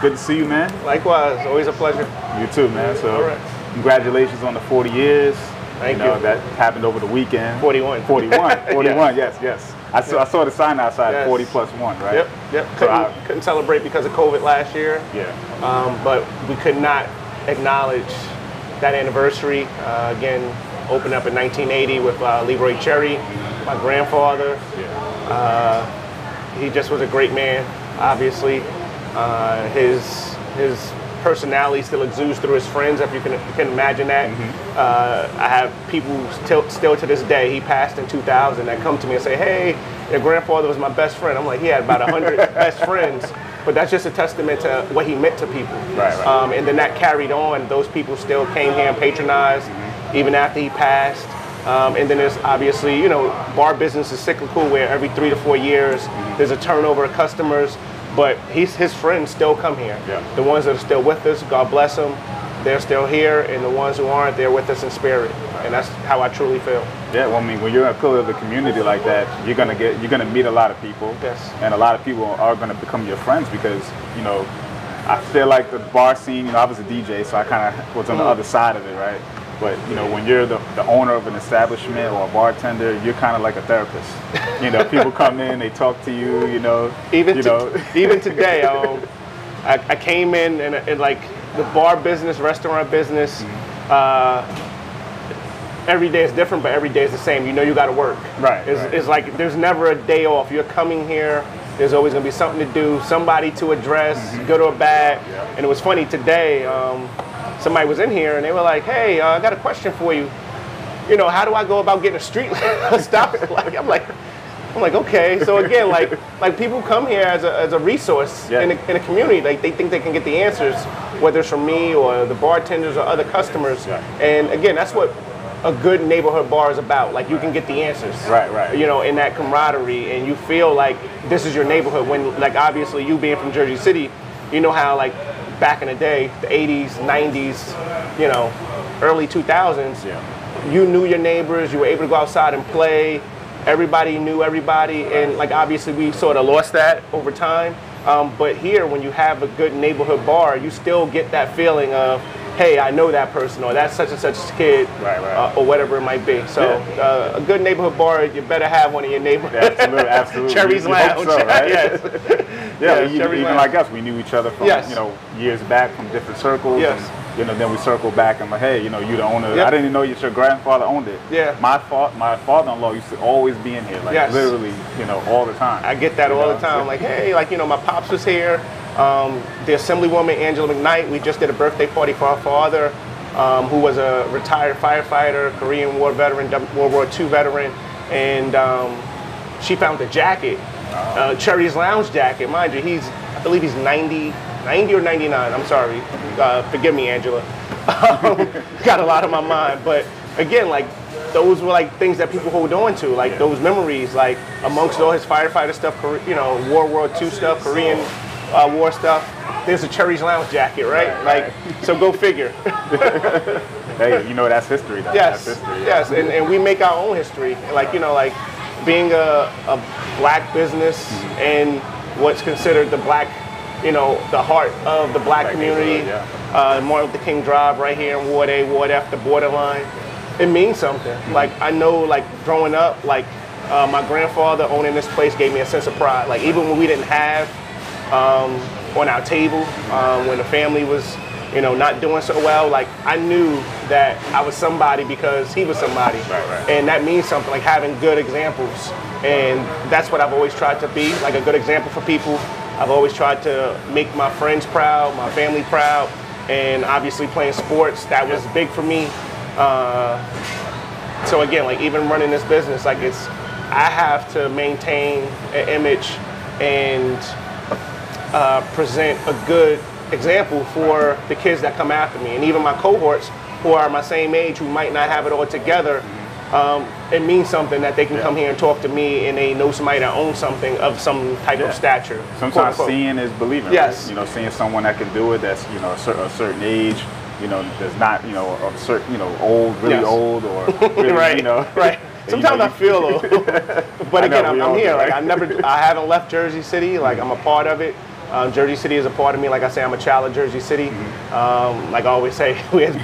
Good to see you, man. Likewise, always a pleasure. You too, man. So, all right. Congratulations on the 40 years. Thank you. That happened over the weekend. 41. 41. 41. Yes. Yes. I saw the sign outside. Yes. 40 plus 1, right? Yep. Couldn't celebrate because of COVID last year. Yeah. But we could not acknowledge that anniversary. Again, opened up in 1980 with Leroy Cherry, my grandfather. Yeah. He just was a great man. Obviously, his personality still exudes through his friends, if you can imagine that. I have people still to this day, he passed in 2000, that come to me and say, hey, your grandfather was my best friend. I'm like, he had about 100 best friends, but that's just a testament to what he meant to people. Right. And then that carried on. Those people still came here and patronized, even after he passed. And then there's obviously, bar business is cyclical, where every 3 to 4 years, there's a turnover of customers. But his friends still come here. Yeah. The ones that are still with us, God bless them, they're still here. And the ones who aren't, they're with us in spirit. And that's how I truly feel. Yeah, well, I mean, when you're a pillar of the community like that, you're gonna meet a lot of people. Yes. And a lot of people are gonna become your friends because, I feel like the bar scene, I was a DJ, so I kind of was on the other side of it, right? But when you're the owner of an establishment or a bartender, you're kind of like a therapist. People come in, they talk to you. Even today, I came in and like the bar business, restaurant business. Every day is different, but every day is the same. You got to work. Right. It's like there's never a day off. You're coming here. There's always going to be something to do, somebody to address, good or bad. Yeah. And it was funny today. Somebody was in here and they were like, hey, I got a question for you. How do I go about getting a street stop? I'm like, okay. So again, like people come here as a resource in a community. Like they think they can get the answers, whether it's from me or the bartenders or other customers. Yeah. And again, that's what a good neighborhood bar is about. Like you can get the answers. Right. In that camaraderie, and you feel like this is your neighborhood. When obviously you being from Jersey City, how back in the day, the 80s, 90s, early 2000s, you knew your neighbors, you were able to go outside and play, everybody knew everybody, and obviously we sort of lost that over time. But here, when you have a good neighborhood bar, you still get that feeling of, hey, I know that person, or that's such and such kid, or whatever it might be. So a good neighborhood bar, you better have one in your neighborhood. Yeah, absolutely. Cherry's Lounge. So, right? Yes. Even like us, we knew each other from years back from different circles. Yes. And, then we circled back and like, hey, you the owner. Yep. I didn't even know your grandfather owned it. Yeah. My father-in-law used to always be in here, literally, all the time. I get that all the time. Like, hey, my pops was here. The Assemblywoman Angela McKnight, we just did a birthday party for our father, who was a retired firefighter, Korean War veteran, World War II veteran, and she found the jacket, Cherry's Lounge jacket. Mind you, I believe he's 90 or 99. I'm sorry. Forgive me, Angela. Got a lot on my mind. But again, those were things that people hold on to, those memories, amongst all his firefighter stuff, World War II stuff, Korean War stuff. There's a Cherry's Lounge jacket, right? So go figure. Hey, that's history. Yes, that's history, yes, and we make our own history. Being a black business and what's considered the black, the heart of the black community, Martin Luther King Drive right here in Ward A, Ward F, the borderline. It means something. I know, growing up, my grandfather owning this place gave me a sense of pride. Even when we didn't have on our table, when the family was, not doing so well, I knew that I was somebody because he was somebody. Right. And that means something, having good examples. And that's what I've always tried to be, a good example for people. I've always tried to make my friends proud, my family proud, and obviously playing sports, that was big for me. So again, even running this business, I have to maintain an image and present a good example for the kids that come after me, and even my cohorts who are my same age, who might not have it all together. It means something that they can come here and talk to me, and they know somebody that owns something of some type of stature. Sometimes seeing is believing. Yes. Right? Seeing someone that can do it, that's a certain age, that's not a certain old, really old, or really, right. Sometimes I feel old, but again, I'm here. I haven't left Jersey City. I'm a part of it. Jersey City is a part of me. Like I say, I'm a child of Jersey City. Like I always say, we as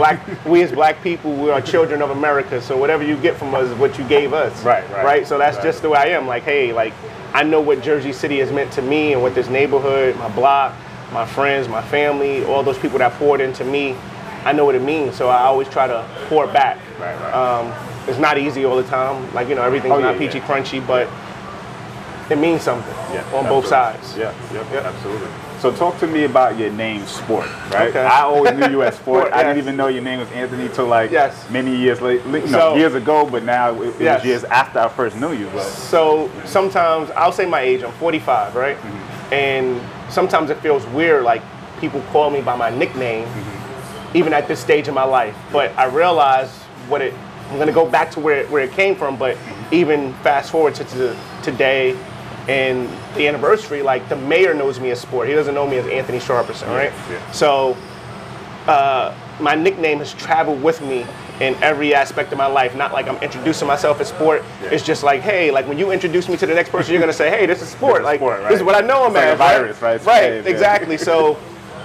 black people, we are children of America. So whatever you get from us is what you gave us. Right. So that's just the way I am. Like, hey, like I know what Jersey City has meant to me and what this neighborhood, my block, my friends, my family, all those people that poured into me. I know what it means. So I always try to pour it back. It's not easy all the time. Like, you know, everything's not peachy crunchy, but it means something on both sides. Absolutely. So talk to me about your name, Sport, right? Okay. I always knew you as Sport. I didn't even know your name was Anthony till like many years later, years ago, but now it was years after I first knew you. But. So sometimes, I'll say my age, I'm 45, right? And sometimes it feels weird, like people call me by my nickname, even at this stage in my life. But I realize I'm gonna go back to where it came from, but even fast forward to today, and the anniversary, like the mayor knows me as Sport. He doesn't know me as Anthony Sharperson, right? So my nickname has traveled with me in every aspect of my life. Not like I'm introducing myself as Sport. It's just like, hey, like when you introduce me to the next person, you're gonna say, hey, this is Sport. Like this is what I know him as. Like a virus, right? Right, exactly. So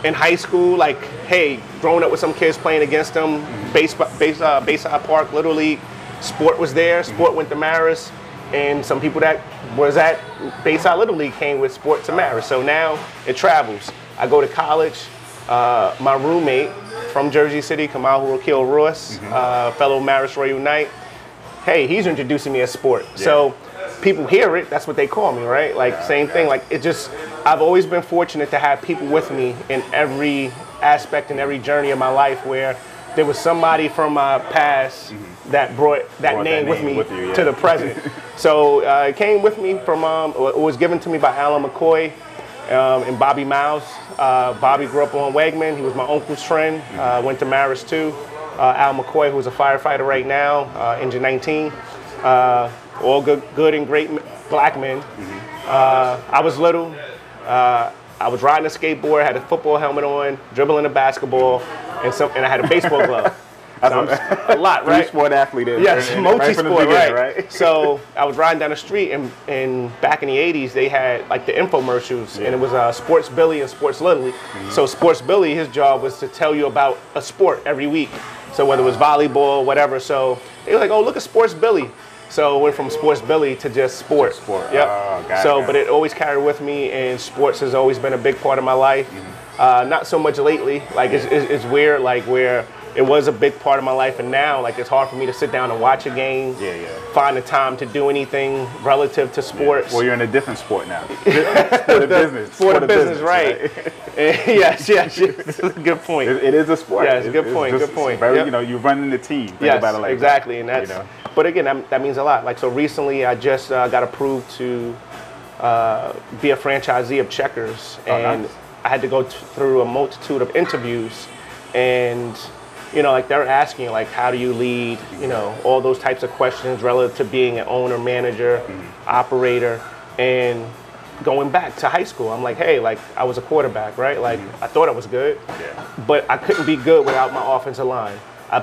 in high school, like, hey, growing up with some kids playing against them, Bayside Park, Little League, Sport was there. Sport went to Marist. And some people that was at Bayside Little League came with Sport to Marist. So now it travels. I go to college. My roommate from Jersey City, Kamal Hurokil Ross, fellow Marist Royal Knight, hey, he's introducing me as Sport. So people hear it, that's what they call me, right? Like same thing. Like it just, I've always been fortunate to have people with me in every aspect and every journey of my life where there was somebody from my past that brought that name with me to the present. So it came with me from, it was given to me by Alan McCoy and Bobby Miles. Bobby grew up on Wegman. He was my uncle's friend. Went to Marist too. Al McCoy, who's a firefighter right now, Engine 19. All good and great black men. I was little. I was riding a skateboard, had a football helmet on, dribbling a basketball, and I had a baseball glove. A lot, right? Sport athlete. Yes, multi-sport, right? So I was riding down the street, and back in the 80s, they had like the infomercials, and it was Sports Billy and Sports Little League. So Sports Billy, his job was to tell you about a sport every week. So whether it was volleyball, whatever. So they were like, oh, look at Sports Billy. So it went from Sports Billy to just Sport. But it always carried with me, and sports has always been a big part of my life. Not so much lately. Like it's weird, like where it was a big part of my life, and now like it's hard for me to sit down and watch a game, find the time to do anything relative to sports. Well, you're in a different sport now. Sport of business. Sport of business, right? Yes. Good point. It is a sport. Yes, good point. Good point. Very, you know, you're running the team. Think about it like exactly, that, and that's. But again, that means a lot. Like so, recently I just got approved to be a franchisee of Checkers, and nice. I had to go through a multitude of interviews, and you know, like they're asking, like, how do you lead? You know, all those types of questions relative to being an owner, manager, operator, and going back to high school. I'm like, hey, like I was a quarterback, right? Like I thought I was good, but I couldn't be good without my offensive line.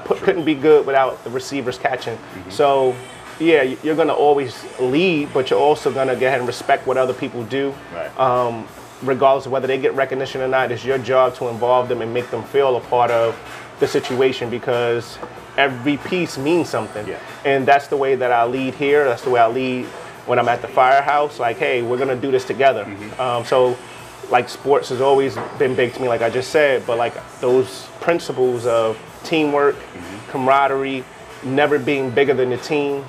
Couldn't be good without the receivers catching. So, yeah, you're going to always lead, but you're also going to go ahead and respect what other people do. Regardless of whether they get recognition or not, it's your job to involve them and make them feel a part of the situation, because every piece means something. And that's the way that I lead here. That's the way I lead when I'm at the firehouse. Like, hey, we're going to do this together. So, like, sports has always been big to me, like I just said, but like those principles of teamwork, camaraderie, never being bigger than the team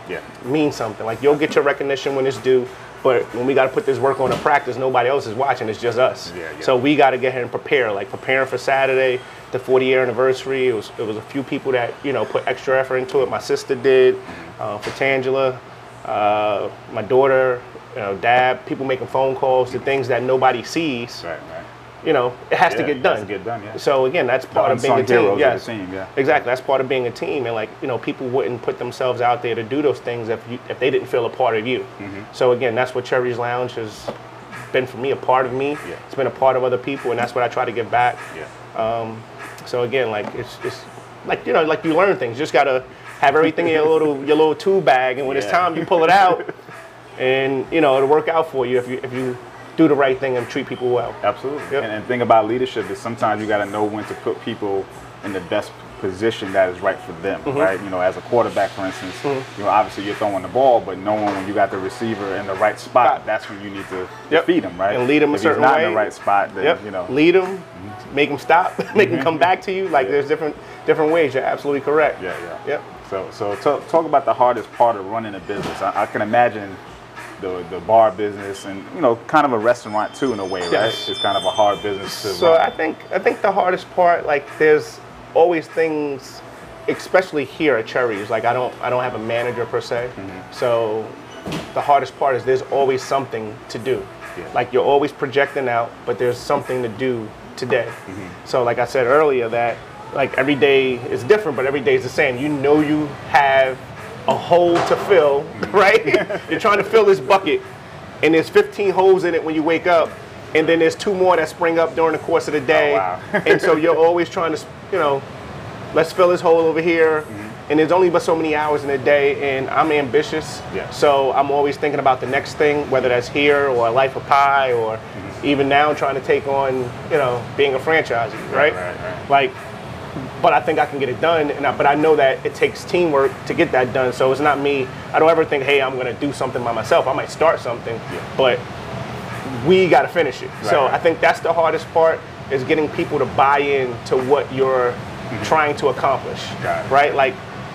means something. Like you'll get your recognition when it's due, but when we got to put this work on in practice, nobody else is watching, it's just us. So we got to get here and prepare, like preparing for Saturday, the 40-year anniversary. It was a few people that, you know, put extra effort into it. My sister did, for Tangela, my daughter, you know, dad, people making phone calls to things that nobody sees. You know, it has to get done. It has to get done, So again, that's part of being a team. Team, exactly. That's part of being a team, and like, you know, people wouldn't put themselves out there to do those things if they didn't feel a part of you. So again, that's what Cherry's Lounge has been for me, a part of me. It's been a part of other people, and that's what I try to give back. So again, like it's like, you know, like you learn things. You just gotta have everything in your little tool bag, and when it's time, you pull it out, and you know, it'll work out for you if you do the right thing and treat people well. Absolutely. Yep. And the thing about leadership is sometimes you got to know when to put people in the best position that is right for them, right? You know, as a quarterback, for instance, you know, obviously you're throwing the ball, but knowing when you got the receiver in the right spot, that's when you need to feed him, right? And lead him a certain way. If he's not in the right spot, then, you know. Lead him, make him stop, make him come back to you. Like, there's different ways. You're absolutely correct. Yep. So talk about the hardest part of running a business. I can imagine the bar business and, you know, kind of a restaurant too, in a way, right? It's kind of a hard business to run. I think the hardest part, like, there's always things, especially here at Cherry's, like I don't have a manager per se. So the hardest part is there's always something to do. Like, you're always projecting out, but there's something to do today. So like I said earlier, that like every day is different, but every day is the same. You know, you have a hole to fill, right? You're trying to fill this bucket, and there's 15 holes in it when you wake up, and then there's 2 more that spring up during the course of the day. Oh, wow. And so you're always trying to, you know, let's fill this hole over here. And there's only but so many hours in a day, and I'm ambitious. So I'm always thinking about the next thing, whether that's here or Life of Pie, or even now trying to take on, you know, being a franchisee, right? Like, but I think I can get it done, but I know that it takes teamwork to get that done. So it's not me. I don't ever think, hey, I'm going to do something by myself. I might start something, but we got to finish it. So I think that's the hardest part, is getting people to buy in to what you're trying to accomplish, right? Like,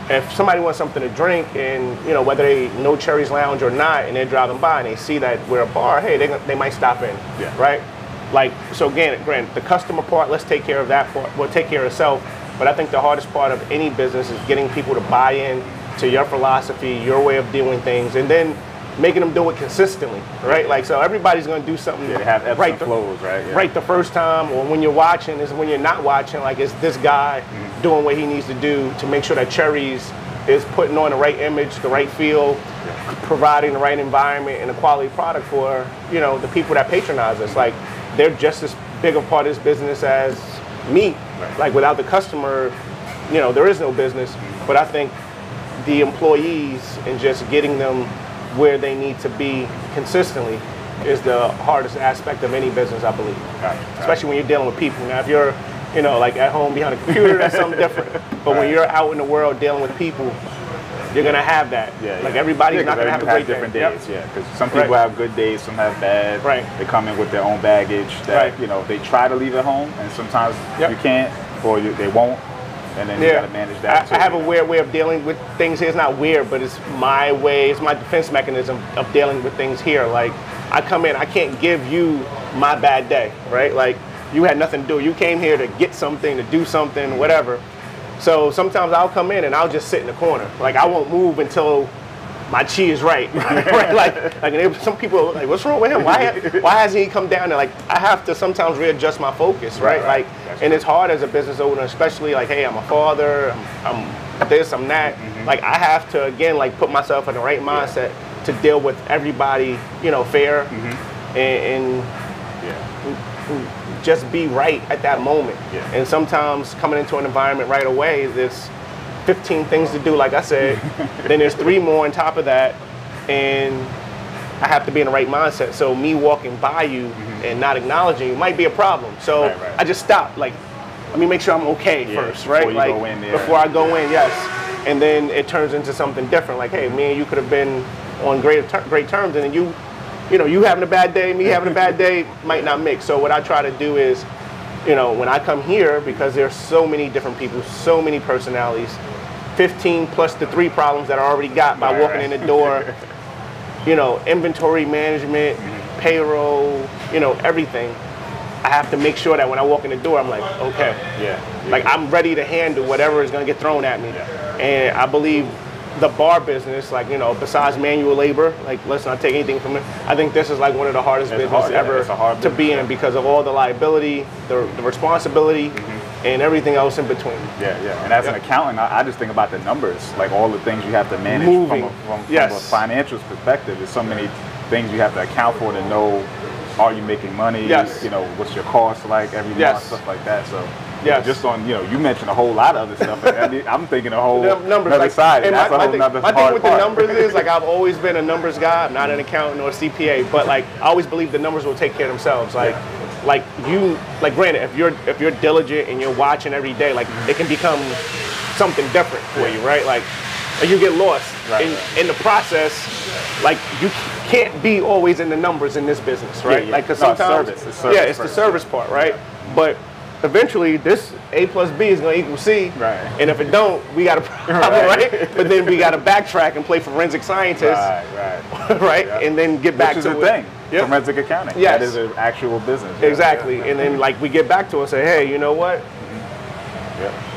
if somebody wants something to drink, and, you know, whether they know Cherry's Lounge or not, and they're driving by and they see that we're a bar, hey, they might stop in, right? Like, so again, Grant, the customer part, let's take care of that part. We'll take care of itself. But I think the hardest part of any business is getting people to buy in to your philosophy, your way of doing things, and then making them do it consistently, right? Like, so everybody's going to do something they have ebbs and flows, right? Right the first time, or when you're watching, is when you're not watching. Like, is this guy doing what he needs to do to make sure that Cherry's is putting on the right image, the right feel, providing the right environment and a quality product for, you know, the people that patronize us. Like, they're just as big a part of this business as me. Like, without the customer, you know, there is no business. But I think the employees and just getting them where they need to be consistently is the hardest aspect of any business, I believe. Especially when you're dealing with people. Now, if you're, you know, like at home behind a computer, that's something different. But when you're out in the world dealing with people, you're gonna have that. Like, everybody's not gonna have a great different days. Because some people have good days, some have bad. They come in with their own baggage that, you know, they try to leave at home, and sometimes you can't, or they won't. And then you got to manage that. I have a weird way of dealing with things here. It's not weird, but it's my way. It's my defense mechanism of dealing with things here. Like, I come in, I can't give you my bad day, right? Like, you had nothing to do. You came here to get something, to do something, whatever. So sometimes I'll come in and I'll just sit in the corner. Like, I won't move until my chi is right. Like some people are like, what's wrong with him? Why hasn't he come down there? Like, I have to sometimes readjust my focus, right? Like, and it's hard as a business owner, especially like, hey, I'm a father, I'm this, I'm that. Like, I have to, again, like, put myself in the right mindset to deal with everybody, you know, fair and just be right at that moment. And sometimes coming into an environment right away, there's 15 things to do, like I said. Then there's 3 more on top of that, and I have to be in the right mindset. So me walking by you and not acknowledging you might be a problem. So I just stop. Like, let me make sure I'm okay first, right? Before you go in there. Before I go in, yes. And then it turns into something different. Like, hey, me and you could have been on great terms, and then you know, you having a bad day, me having a bad day might not mix. So what I try to do is, you know, when I come here, because there's so many different people, so many personalities, 15 plus the 3 problems that I already got by walking in the door, you know, inventory management, payroll, you know, everything. I have to make sure that when I walk in the door, I'm like, okay. Like, I'm ready to handle whatever is going to get thrown at me. And I believe the bar business, like, you know, besides manual labor, like, let's not take anything from it, I think this is like one of the hardest businesses ever to be in, because of all the liability, the responsibility, and everything else in between. And as an accountant, I just think about the numbers, like all the things you have to manage from a financial perspective. There's so many things you have to account for to know, are you making money? You know, what's your cost like every month, stuff like that. So Yes. Just on, you mentioned a whole lot of other stuff. And I'm thinking a whole numbers, other side. And that's a whole other my hard thing with part. the numbers is, like, I've always been a numbers guy. I'm not an accountant or a CPA, but like I always believe the numbers will take care of themselves. Like, granted, if you're diligent and you're watching every day, like, it can become something different for you, right? Like you get lost in the process. Like, you can't be always in the numbers in this business, right? Like, because sometimes it's service it's the service part, right? But eventually, this A plus B is going to equal C, right? And if it don't, we got a problem, right? But then we got to backtrack and play forensic scientists, right? Yep. And then get back to the thing. Yep. Forensic accounting. Yes. That is an actual business. Exactly. And then, like, we get back to it and say, hey, you know what?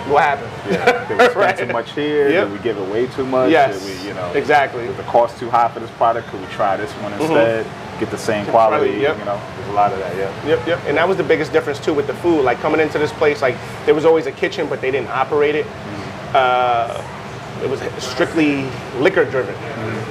What happened? Yeah. Did we spend too much here? Did we give away too much? Yes. Did we, exactly. Is the cost too high for this product? Could we try this one instead? Get the same quality. There's a lot of that. Yep. And that was the biggest difference too with the food. Like, coming into this place, like, there was always a kitchen, but they didn't operate it. It was strictly liquor driven.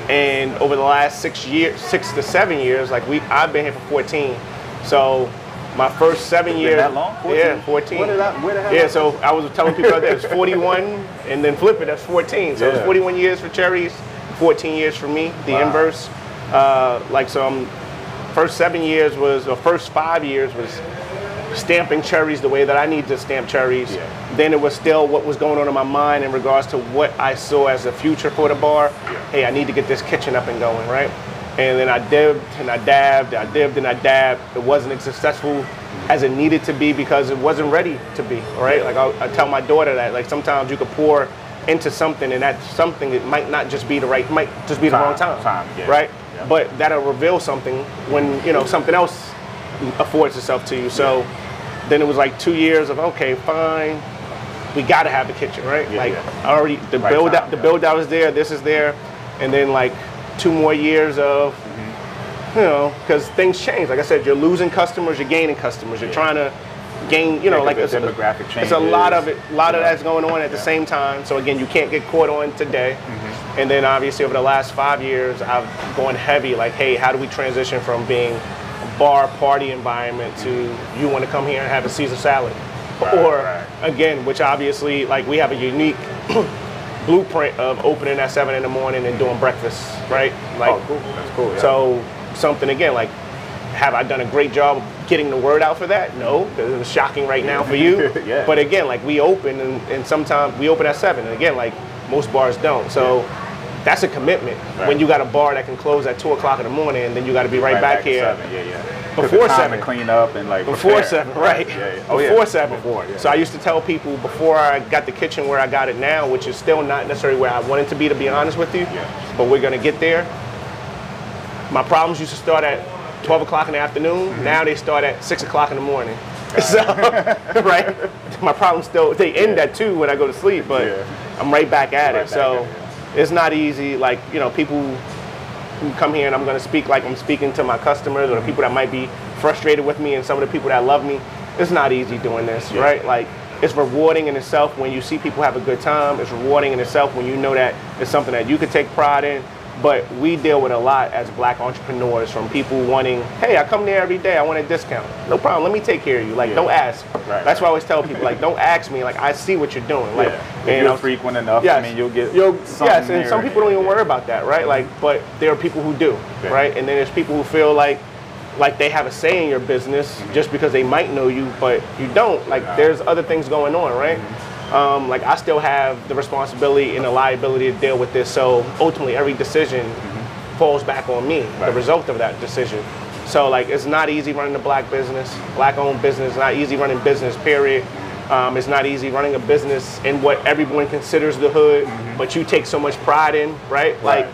And over the last 6 to 7 years, like, I've been here for 14. So my first 7 years. That long? 14? Yeah, 14. Where the hell? Yeah, so I was telling people out there, it's 41, and then flip it, that's 14. So it's 41 years for Cherries, 14 years for me, the inverse. First 7 years first 5 years was stamping cherries the way that I need to stamp cherries. Then it was still what was going on in my mind in regards to what I saw as the future for the bar. Hey, I need to get this kitchen up and going, right? And then I dibbed and I dabbed, I dibbed and I dabbed. It wasn't as successful as it needed to be because it wasn't ready to be, right? Like, I tell my daughter that, like, sometimes you could pour into something and that something, it might not just be the right, might just be the wrong time, right? But that'll reveal something when, something else affords itself to you. So then it was like 2 years of, okay, fine, we got to have the kitchen, right? Already the build out was there, this is there, and then like 2 more years of, because things change. Like I said, you're losing customers, you're gaining customers, you're trying to gain, like the demographic changes. It's a lot of that's going on at the same time. So again, you can't get caught on today. And then obviously over the last 5 years, I've gone heavy. Like, hey, how do we transition from being a bar party environment to you want to come here and have a Caesar salad, again, which obviously, like, we have a unique blueprint of opening at 7 in the morning and doing breakfast, right? Like, cool. That's cool. Yeah. So something, again, like, have I done a great job of getting the word out for that? No, because it was shocking right now for you. But again, like, we open and sometimes we open at 7, and again, like, most bars don't. So that's a commitment when you got a bar that can close at 2 o'clock in the morning, and then you got to be right back here. Before 7, to clean up and like before prepare. 7, right? Before 7. So I used to tell people before I got the kitchen where I got it now, which is still not necessarily where I wanted to be honest with you, but we're gonna get there. My problems used to start at 12 o'clock in the afternoon. Now they start at 6 o'clock in the morning. So, right? My problems they end at 2 when I go to sleep, but I'm right back at it. So it's not easy. Like, people who come here and I'm going to speak like I'm speaking to my customers or the people that might be frustrated with me and some of the people that love me. It's not easy doing this, right? Like, it's rewarding in itself when you see people have a good time. It's rewarding in itself when you know that it's something that you could take pride in. But we deal with a lot as Black entrepreneurs, from people wanting, hey, I come there every day, I want a discount. No problem, let me take care of you. Like, don't ask. That's why I always tell people, like, don't ask me. Like, I see what you're doing. Like, if you're frequent enough, I mean, you'll get yes, and some people don't even worry about that, right? Like, but there are people who do, right? And then there's people who feel like they have a say in your business just because they might know you, but you don't. Like, there's other things going on, right? Like, I still have the responsibility and the liability to deal with this. So ultimately, every decision falls back on me, the result of that decision. So, like, it's not easy running a Black business, Black-owned business. It's not easy running business, period. It's not easy running a business in what everyone considers the hood, but you take so much pride in, right? Like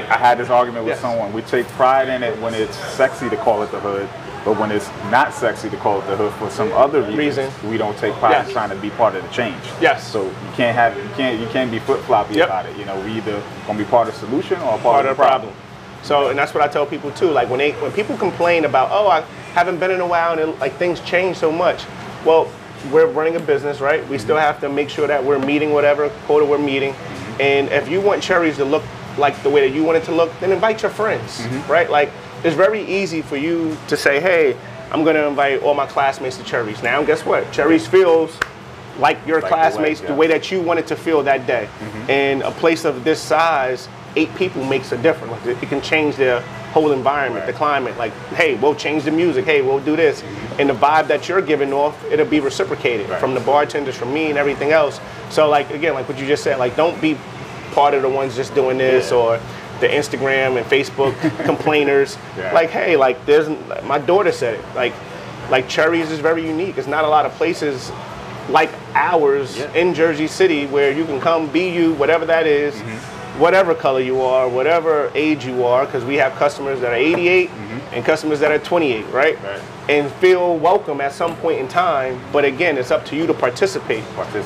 I had this argument with someone. We take pride in it when it's sexy to call it the hood. But when it's not sexy to call it the hood for some other reason, we don't take pride in trying to be part of the change. So you can't be flip-floppy about it. We either gonna be part of the solution or part of the problem. So, and that's what I tell people too. Like, when people complain about, oh, I haven't been in a while and like things change so much. Well, we're running a business, right? We still have to make sure that we're meeting whatever quota we're meeting. And if you want Cherries to look like the way that you want it to look, then invite your friends, right? Like, it's very easy for you to say, hey, I'm going to invite all my classmates to Cherry's. Now, guess what? Cherry's feels like your classmates, the way that you want it to feel that day. And a place of this size, 8 people makes a difference. Like, it can change their whole environment, the climate. Like, hey, we'll change the music. Hey, we'll do this. And the vibe that you're giving off, it'll be reciprocated from the bartenders, from me, and everything else. So, like, again, like what you just said, like, don't be part of the ones just doing this or the Instagram and Facebook complainers. Like, hey, like, my daughter said it. Like Cherry's is very unique. It's not a lot of places like ours in Jersey City where you can come, be you, whatever that is, whatever color you are, whatever age you are, because we have customers that are 88 and customers that are 28, right? And feel welcome at some point in time. But again, it's up to you to participate.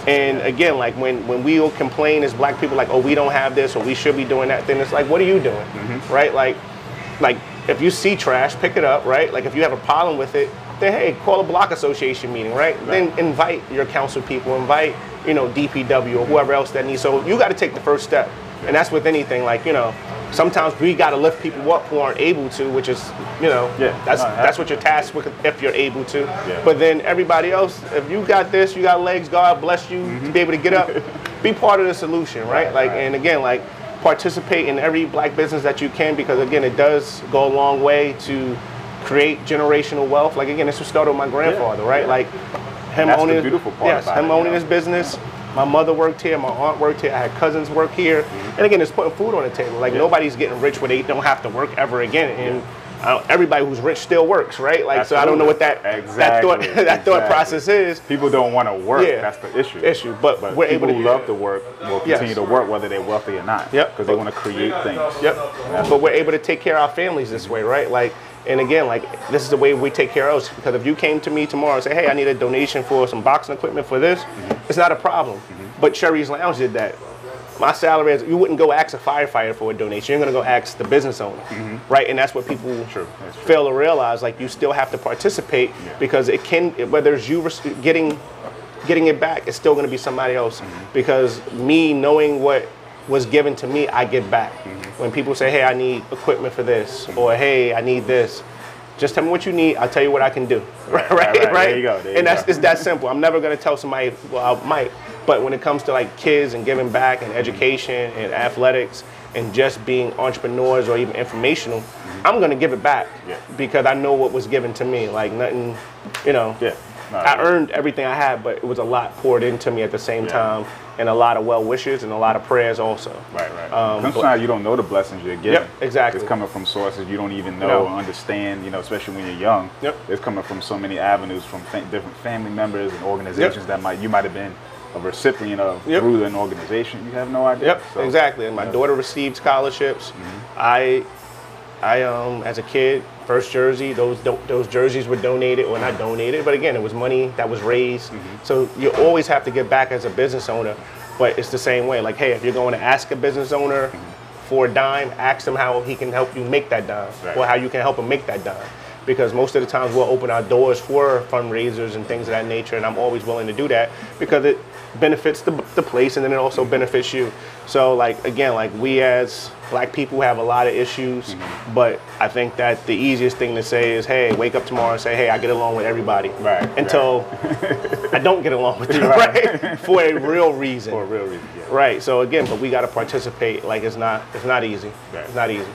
And again, like when we will complain as black people, like, oh, we don't have this or we should be doing that, then it's like, what are you doing, right? Like if you see trash, pick it up, right? Like if you have a problem with it, then hey, call a block association meeting, right? Then invite your council people, invite, you know, DPW or whoever else that needs. So you got to take the first step. And that's with anything, like, you know, sometimes we got to lift people up who aren't able to, which is, you know, that's what you're tasked with if you're able to. But then everybody else, if you got this, you got legs, God bless you to be able to get up, be part of the solution, right? Like, and again, like, participate in every black business that you can, because again, it does go a long way to create generational wealth. Like, again, this was started with my grandfather, right? Like, him owning, the beautiful part about him owning his business. My mother worked here, my aunt worked here, I had cousins work here. And again, it's putting food on the table. Like, nobody's getting rich where they don't have to work ever again. And everybody who's rich still works, right? Like, so I don't know what that thought process is. People don't want to work. That's the issue. But we're able to. People who love to work will continue to work whether they're wealthy or not. Because they want to create things. But we're able to take care of our families this way, right? Like, and again, like, this is the way we take care of us. Because if you came to me tomorrow and say, hey, I need a donation for some boxing equipment for this, it's not a problem. But Cherry's Lounge did that. My salary is, you wouldn't go ask a firefighter for a donation. You're going to go ask the business owner, right? And that's what people fail to realize. Like, you still have to participate because it can, whether it's you getting it back, it's still going to be somebody else. Because me knowing what was given to me, I give back. When people say, hey, I need equipment for this, or hey, I need this, just tell me what you need. I'll tell you what I can do. Right? There you go. And it's that simple. I'm never going to tell somebody, well, I might. But when it comes to like kids and giving back and education and athletics and just being entrepreneurs or even informational, I'm going to give it back because I know what was given to me. Like, nothing, you know, I earned everything I had, but it was a lot poured into me at the same time, and a lot of well wishes and a lot of prayers also. Sometimes you don't know the blessings you're getting. Exactly. It's coming from sources you don't even know or understand, you know, especially when you're young. It's coming from so many avenues, from different family members and organizations that you might have been a recipient of through an organization. You have no idea. So, exactly. And my daughter received scholarships. I as a kid, first jersey, those jerseys were donated, or not donated, but again, it was money that was raised. So you always have to give back as a business owner, but it's the same way. Like, hey, if you're going to ask a business owner for a dime, ask him how he can help you make that dime, or how you can help him make that dime. Because most of the times we'll open our doors for fundraisers and things of that nature, and I'm always willing to do that because it benefits the place, and then it also benefits you. So, like, again, like, we as black people have a lot of issues, but I think that the easiest thing to say is, hey, wake up tomorrow and say, hey, I get along with everybody. Until I don't get along with them, for a real reason. For a real reason, Right. So again, but we got to participate. Like, it's not easy. It's not easy.